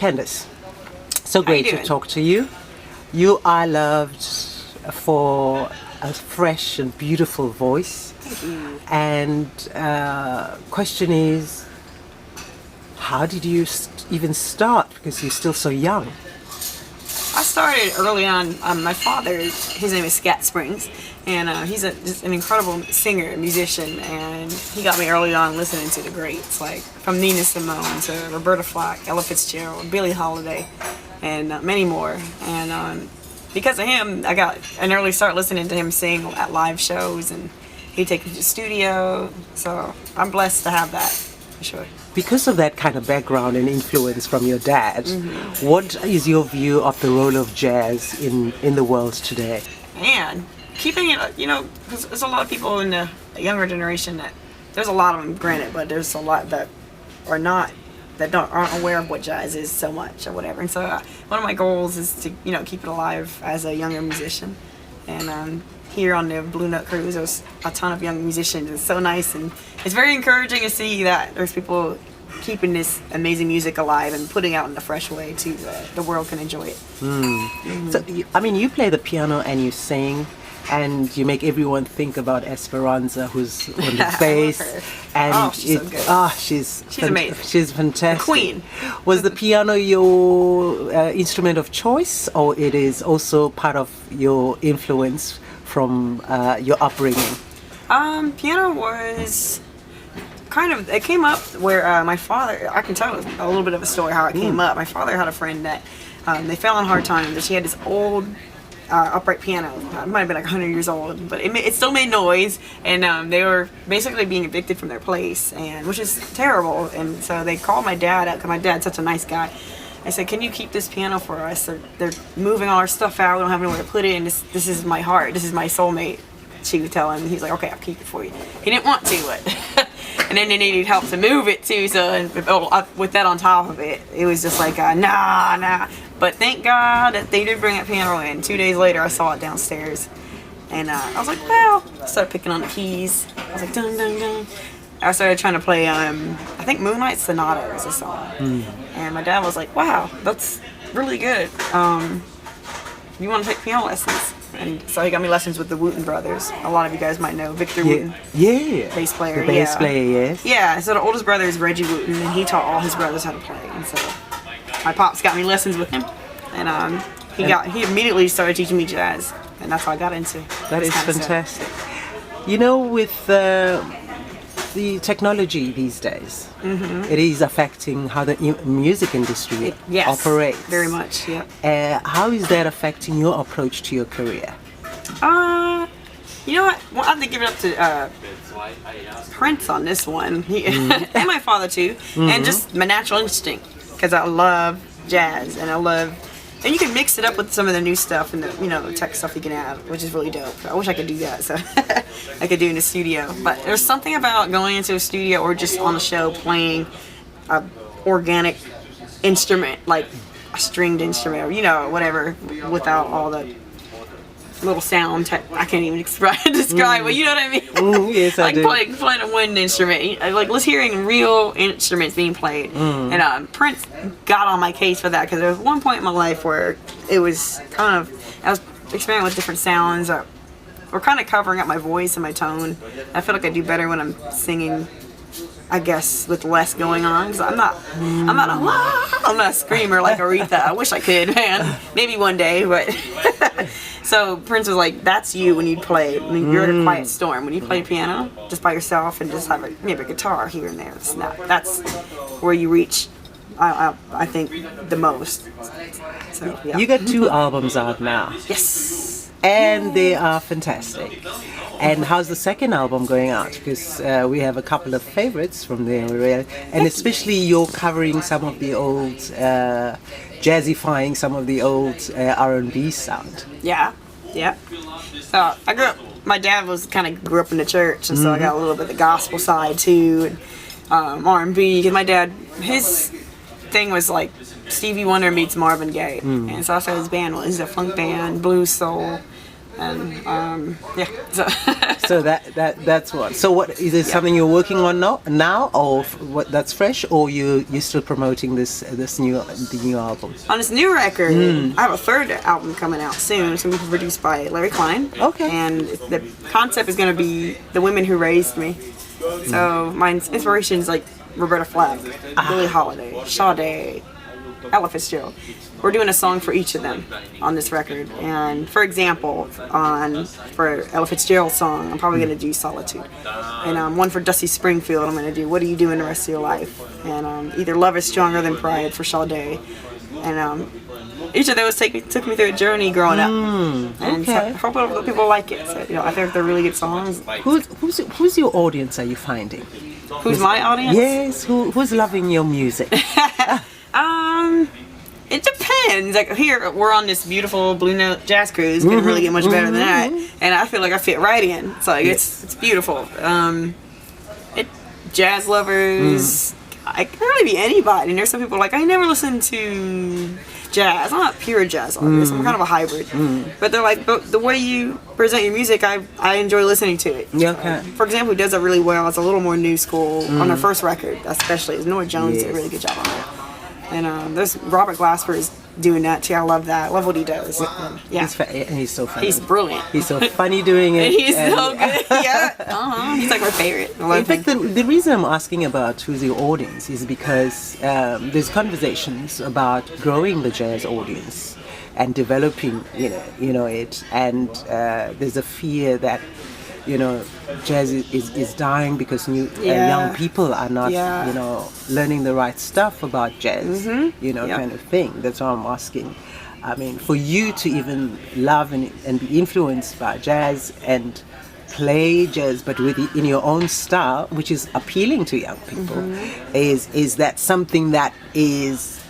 Kandace, so great to talk to you. You are loved for a fresh and beautiful voice. Thank you. And question is, how did you even start? Because you're still so young. I started early on. My father, his name is Kandace Springs, and he's just an incredible singer and musician, and he got me early on listening to the greats, like from Nina Simone to Roberta Flack, Ella Fitzgerald, Billie Holiday, and many more. And because of him, I got an early start listening to him sing at live shows, and he'd take me to the studio, so I'm blessed to have that, for sure. Because of that kind of background and influence from your dad, what is your view of the role of jazz in the world today? And keeping it, because there's a lot of people in the younger generation that, there's a lot of them, granted, but there's a lot that are not, that aren't aware of what jazz is so much or whatever. And so one of my goals is to, keep it alive as a younger musician. And here on the Blue Note Cruise, there's a ton of young musicians. It's so nice, and it's very encouraging to see that there's people keeping this amazing music alive and putting out in a fresh way to the world can enjoy it. So, you play the piano and you sing, and you make everyone think about Esperanza, who's on the bass. And she's so good. She's amazing. She's fantastic. The queen. Was the piano your instrument of choice, or it is also part of your influence from your upbringing? Piano was kind of, it came up where my father, I can tell a little bit of a story how it came up. My father had a friend that they fell on hard times, and she had this old upright piano. It might have been like 100 years old, but it still made noise, and they were basically being evicted from their place, and which is terrible. And so they called my dad out, because my dad's such a nice guy. I said, can you keep this piano for us? They're moving all our stuff out. We don't have anywhere to put it, and this is my heart. This is my soulmate. She would tell him. He's like, okay, I'll keep it for you. He didn't want to, but and then they needed help to move it too. So with that on top of it, it was just like, nah. But thank God that they did bring that piano in. 2 days later, I saw it downstairs, and I was like, well. I started picking on the keys. I was like, dun dun dun. I started trying to play, I think Moonlight Sonata is a song. And my dad was like, wow, that's really good. You want to take piano lessons? And so he got me lessons with the Wooten brothers. A lot of you guys might know Victor Wooten. Yeah. Bass player. The bass player, yes. Yeah, so the oldest brother is Reggie Wooten, and he taught all his brothers how to play. And so my pops got me lessons with him, and he immediately started teaching me jazz, and that's how I got into it. That is fantastic. With the technology these days, it is affecting how the music industry operates. Very much, yeah. How is that affecting your approach to your career? You know what? Well, I have to give it up to Prince on this one, and my father too, and just my natural instinct, because I love jazz, and you can mix it up with some of the new stuff and the tech stuff you can add, which is really dope. I wish I could do that, so I could do it in the studio. But there's something about going into a studio or just on a show playing a organic instrument, like a stringed instrument or whatever, without all the little sound I can't even describe but you know what I mean. Yes, I do. Like playing a wind instrument, like let's hearing real instruments being played. And Prince got on my case for that, because there was one point in my life where it was kind of, I was experimenting with different sounds, or kind of covering up my voice and my tone. I feel like I do better when I'm singing, I guess, with less going on, because I'm not a screamer like Aretha. I wish I could, man. Maybe one day, but so Prince was like, that's you when you play. You're in a quiet storm. When you play piano, just by yourself, and just have maybe a guitar here and there. That's where you reach, I think, the most. So, yeah. You got 2 albums out now. Yes. And they are fantastic. And how's the second album going out? Because we have a couple of favorites from there, and especially you're covering some of the old, jazzifying some of the old R&B sound. Yeah. So I grew up. My dad grew up in the church, and so I got a little bit of the gospel side too, and R&B. Because my dad, his thing was like Stevie Wonder meets Marvin Gaye, and so I started his band. Well, he's a funk band, blues soul. And yeah, so So that's what. So what is it? Something you're working on now, or what? That's fresh, or you're still promoting the new album? on this new record, I have a third album coming out soon. It's gonna be produced by Larry Klein. Okay. And the concept is gonna be the women who raised me. So my inspiration is like Roberta Flack, Billie Holiday, Sade, Ella Fitzgerald. We're doing a song for each of them on this record. And for example, for Ella Fitzgerald's song, I'm probably gonna do Solitude. And one for Dusty Springfield, I'm gonna do What Do You Do in the Rest of Your Life? And either Love Is Stronger Than Pride for Sade. And each of those took me through a journey growing up. And so I hope people like it. So, I think they're really good songs. Who's your audience? Are you finding? Who's my audience? Yes. Who's loving your music? It depends. Like here, we're on this beautiful Blue Note jazz cruise. Couldn't really get much better than that. And I feel like I fit right in. So like, it's beautiful. Jazz lovers. I can really be anybody. And there's some people like, I never listened to jazz. I'm not pure jazz artist. I'm kind of a hybrid. But they're like, but the way you present your music, I enjoy listening to it. Yeah, okay. For example, who does that really well, it's a little more new school on their first record, especially. Is Noah Jones did a really good job on it. And there's Robert Glasper is doing that too. I love that. I love what he does. Yeah. He's so funny. He's brilliant. He's so funny doing it. He's so good. Yeah. He's like my favorite. I love In fact, him. the reason I'm asking about who's your audience is because there's conversations about growing the jazz audience and developing, it. And there's a fear that, jazz is dying because young people are not, learning the right stuff about jazz, kind of thing. That's why I'm asking. I mean, for you to even love and be influenced by jazz and play jazz, but in your own style, which is appealing to young people, is that something that is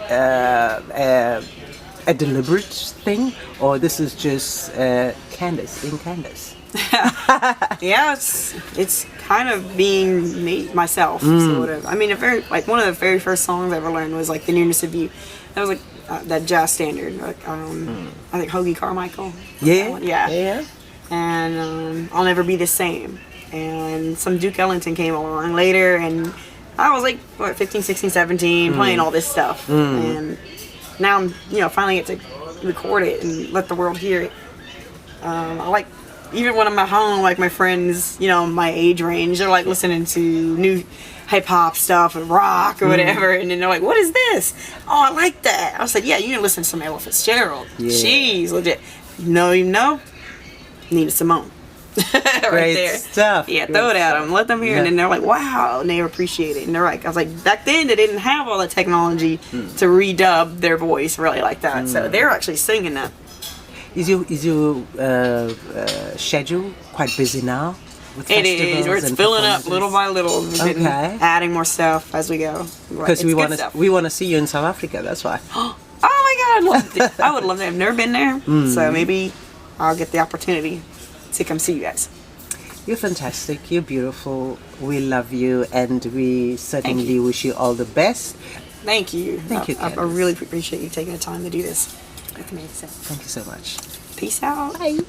a deliberate thing, or this is just Kandace being Kandace? Yeah, it's kind of being me, myself, sort of. I mean, one of the very first songs I ever learned was like The Nearness of You. That was like that jazz standard, like I think Hoagie Carmichael. Yeah. And I'll Never Be the Same. And some Duke Ellington came along later, and I was like 15, 16, 17, playing all this stuff. And now I'm finally get to record it and let the world hear it. I like. Even when I'm at home, like my friends, my age range, they're like listening to new hip hop stuff and rock or whatever, and then they're like, "What is this? Oh, I like that." I was like, "Yeah, you need to listen to some Ella Fitzgerald. She's legit." Nina Simone, right Great there. Stuff. Yeah, throw it at them, let them hear, and then they're like, "Wow," and they appreciate it. And they're like, I was like, back then they didn't have all the technology to redub their voice really like that, so they're actually singing that. Is your schedule quite busy now? With it is. It's filling up little by little. We've been adding more stuff as we go. Because we want to see you in South Africa. That's why. Oh my God! I would love to. I've never been there, so maybe I'll get the opportunity to come see you guys. You're fantastic. You're beautiful. We love you, and we certainly wish you all the best. Thank you. Thank you. I really appreciate you taking the time to do this with me. So. Thank you so much. Peace out. Bye.